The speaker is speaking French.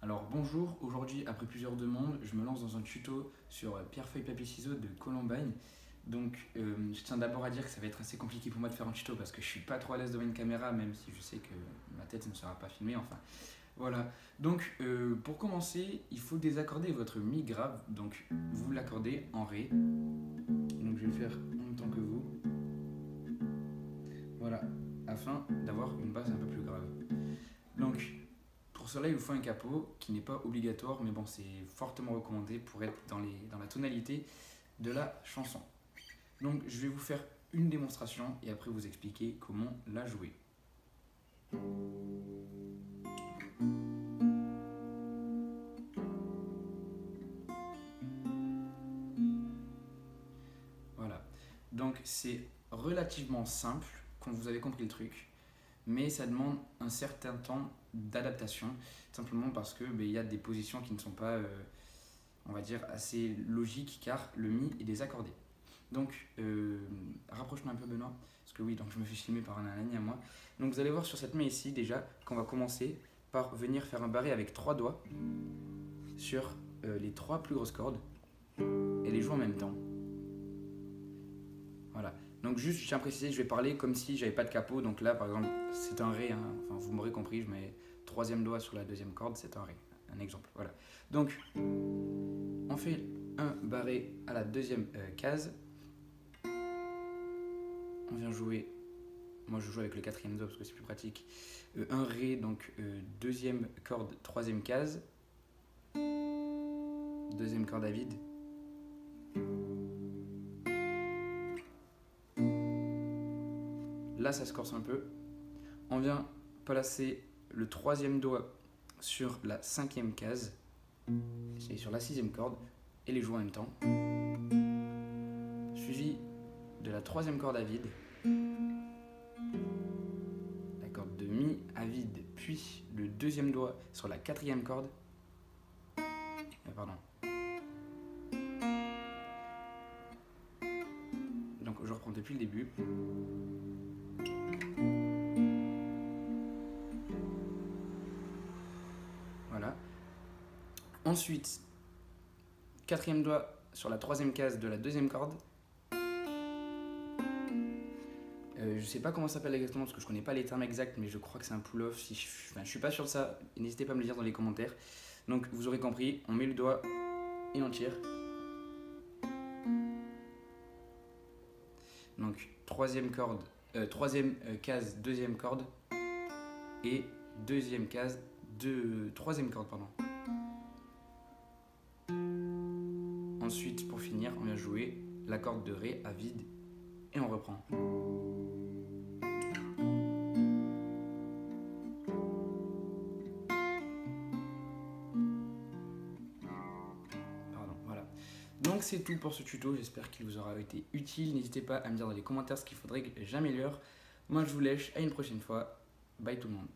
Alors bonjour, aujourd'hui après plusieurs demandes, je me lance dans un tuto sur pierre, feuille, papier, ciseaux de Columbine. Donc je tiens d'abord à dire que ça va être assez compliqué pour moi de faire un tuto parce que je suis pas trop à l'aise devant une caméra, même si je sais que ma tête ne sera pas filmée, enfin voilà. Donc pour commencer, il faut désaccorder votre mi grave, donc vous l'accordez en ré. Donc je vais le faire en même temps que vous. Voilà, afin d'avoir une basse un peu plus grave. Donc pour cela, il vous faut un capot qui n'est pas obligatoire, mais bon, c'est fortement recommandé pour être dans la tonalité de la chanson. Donc, je vais vous faire une démonstration et après vous expliquer comment la jouer. Voilà. Donc, c'est relativement simple quand vous avez compris le truc, mais ça demande un certain temps d'adaptation, simplement parce que y a des positions qui ne sont pas, on va dire, assez logiques, car le mi est désaccordé. Donc, rapproche-moi un peu Benoît, parce que oui, donc je me fais filmer par un ami à moi. Donc vous allez voir sur cette main ici déjà qu'on va commencer par venir faire un barré avec 3 doigts sur les 3 plus grosses cordes et les jouer en même temps. Voilà. Donc juste, je tiens à préciser, je vais parler comme si j'avais pas de capot. Donc là, par exemple, c'est un ré. Hein. Enfin, vous m'aurez compris, je mets 3e doigt sur la 2e corde, c'est un ré. Un exemple. Voilà. Donc, on fait un barré à la 2e case. On vient jouer, moi je joue avec le 4e doigt parce que c'est plus pratique, un ré, donc 2e corde, 3e case, 2e corde à vide, là ça se corse un peu, on vient placer le 3e doigt sur la 5e case, et sur la 6e corde, et les jouer en même temps, suivi de la 3e corde à vide, la corde de mi à vide, puis le 2e doigt sur la 4e corde, pardon. Donc je reprends depuis le début. Voilà. Ensuite, 4e doigt sur la 3e case de la 2e corde. Je sais pas comment ça s'appelle exactement parce que je connais pas les termes exacts, mais je crois que c'est un pull-off. Si je suis pas sûr de ça, n'hésitez pas à me le dire dans les commentaires. Donc vous aurez compris, on met le doigt et on tire. Donc 3e corde, 3e case, 2e corde et 2e case, 3e corde, pardon. Ensuite, pour finir, on vient jouer la corde de ré à vide et on reprend. Donc c'est tout pour ce tuto, j'espère qu'il vous aura été utile. N'hésitez pas à me dire dans les commentaires ce qu'il faudrait que j'améliore. Moi je vous laisse, à une prochaine fois. Bye tout le monde.